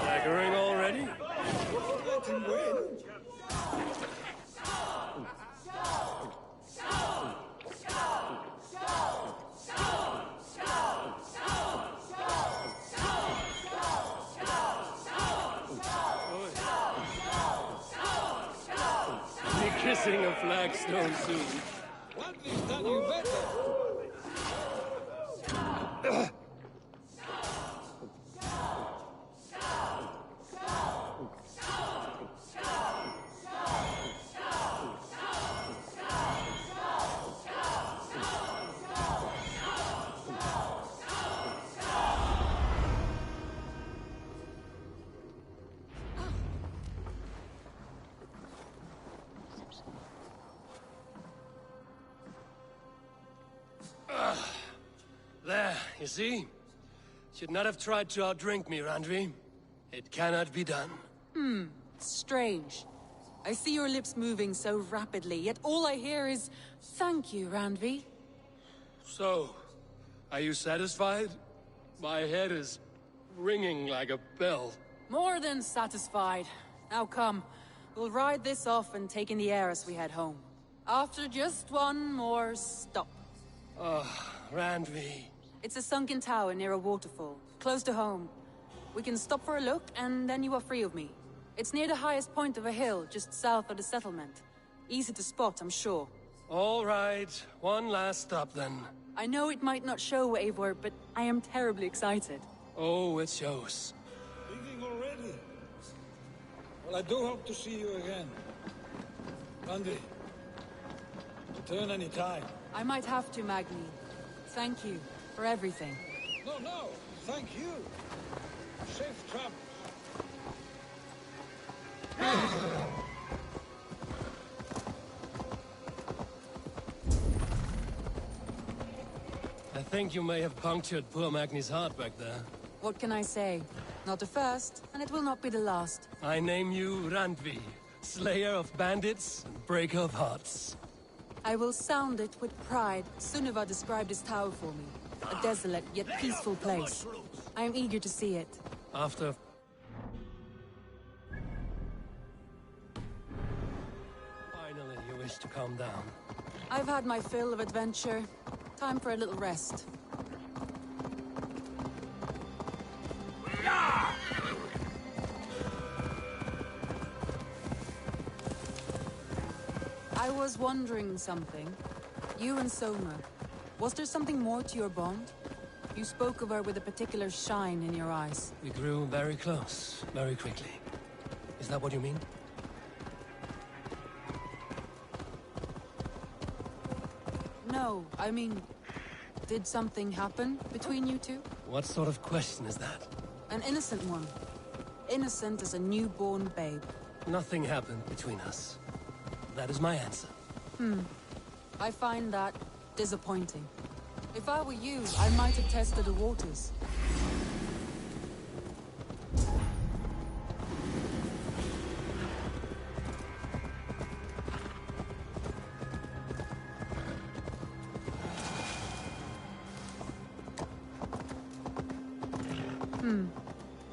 Staggering already? Let him win. Be kissing a flagstone soon. Randvi's done you better. There, you see? Should not have tried to outdrink me, Randvi. It cannot be done. Strange. I see your lips moving so rapidly, yet all I hear is, "Thank you, Randvi." So, are you satisfied? My head is ringing like a bell. More than satisfied. Now come, we'll ride this off and take in the air as we head home. After just one more stop. Randvi. It's a sunken tower near a waterfall, close to home. We can stop for a look, and then you are free of me. It's near the highest point of a hill, just south of the settlement. Easy to spot, I'm sure. All right, one last stop then. I know it might not show, Eivor, but I am terribly excited. Oh, it shows. Speaking already. Well, I do hope to see you again. Randvi, return any time. I might have to, Magni. Thank you for everything. No, thank you. Safe travels. I think you may have punctured poor Magni's heart back there. What can I say? Not the first, and it will not be the last. I name you Randvi, slayer of bandits and breaker of hearts. I will sound it with pride. Sunniva described this tower for me. A desolate yet peaceful place. I am eager to see it. After... Finally, you wish to calm down. I've had my fill of adventure. Time for a little rest. I was wondering something. You and Soma. Was there something more to your bond? You spoke of her with a particular shine in your eyes. We grew very close, very quickly. Is that what you mean? No, I mean... Did something happen between you two? What sort of question is that? An innocent one. Innocent as a newborn babe. Nothing happened between us. That is my answer. I find that disappointing. If I were you, I might have tested the waters.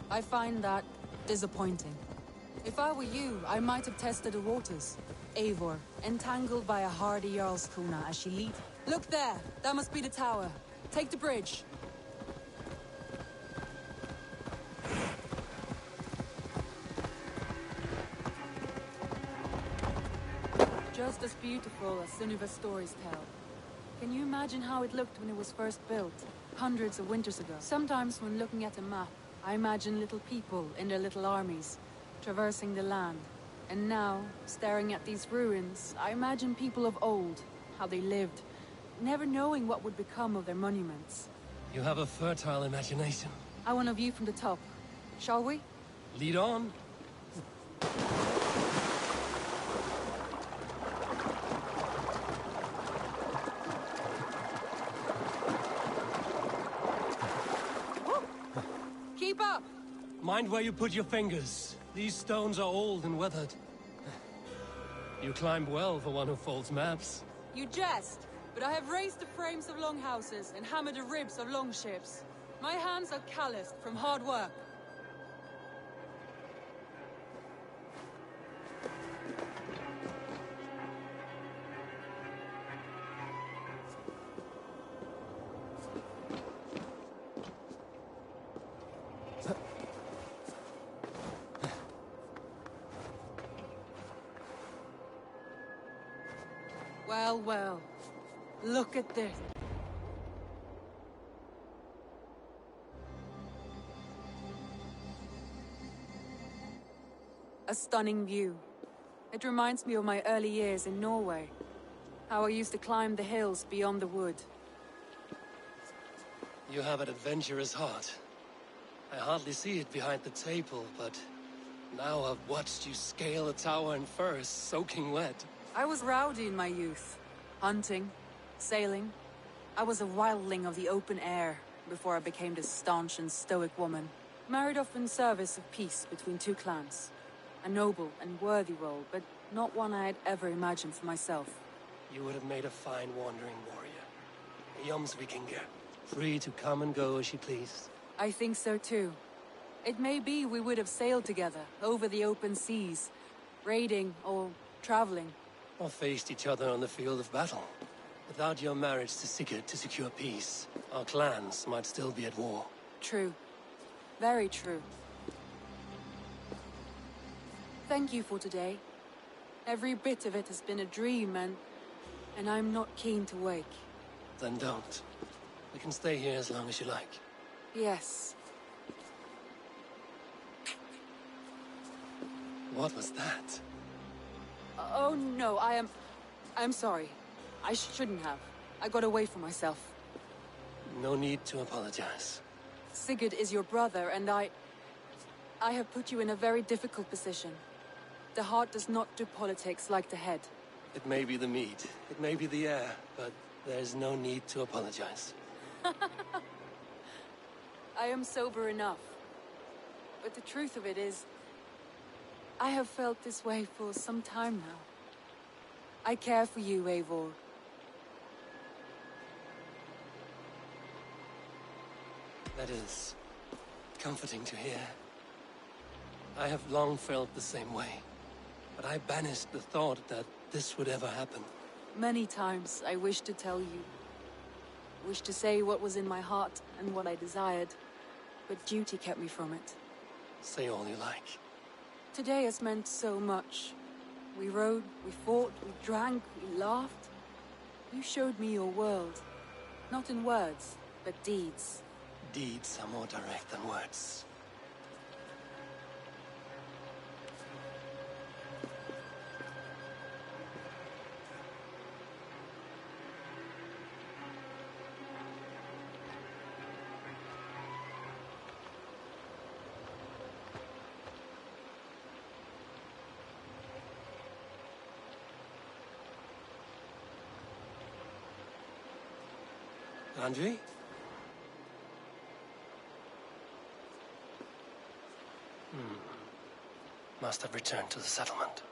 I find that disappointing. If I were you, I might have tested the waters. Eivor, entangled by a hardy Jarlskona as she leads. Look there! That must be the tower. Take the bridge. Just as beautiful as Sunniva's stories tell. Can you imagine how it looked when it was first built? Hundreds of winters ago. Sometimes when looking at a map, I imagine little people in their little armies, traversing the land. And now, staring at these ruins, I imagine people of old, how they lived, never knowing what would become of their monuments. You have a fertile imagination. I want a view from the top. Shall we? Lead on. Keep up! Mind where you put your fingers. These stones are old and weathered. You climbed well for one who folds maps. You jest, but I have raised the frames of longhouses and hammered the ribs of longships. My hands are calloused from hard work. Well, well. Look at this. A stunning view. It reminds me of my early years in Norway. How I used to climb the hills beyond the wood. You have an adventurous heart. I hardly see it behind the table, but now I've watched you scale a tower in furs, soaking wet. I was rowdy in my youth. Hunting, sailing. I was a wildling of the open air before I became this staunch and stoic woman. Married off in service of peace between two clans. A noble and worthy role, but not one I had ever imagined for myself. You would have made a fine wandering warrior. A Jomsvikinger, free to come and go as you pleased. I think so too. It may be we would have sailed together, over the open seas, raiding or traveling. Or faced each other on the field of battle. Without your marriage to Sigurd to secure peace, our clans might still be at war. True. Very true. Thank you for today. Every bit of it has been a dream, and I'm not keen to wake. Then don't. We can stay here as long as you like. Yes. What was that? Oh no, I'm sorry. I shouldn't have. I got away from myself. No need to apologize. Sigurd is your brother, and I have put you in a very difficult position. The heart does not do politics like the head. It may be the meat, it may be the air, but there's no need to apologize. I am sober enough. But the truth of it is, I have felt this way for some time now. I care for you, Eivor. That is comforting to hear. I have long felt the same way, but I banished the thought that this would ever happen. Many times I wished to tell you. Wished to say what was in my heart and what I desired, but duty kept me from it. Say all you like. Today has meant so much. We rode, we fought, we drank, we laughed. You showed me your world. Not in words, but deeds. Deeds are more direct than words. Andri? Must have returned to the settlement.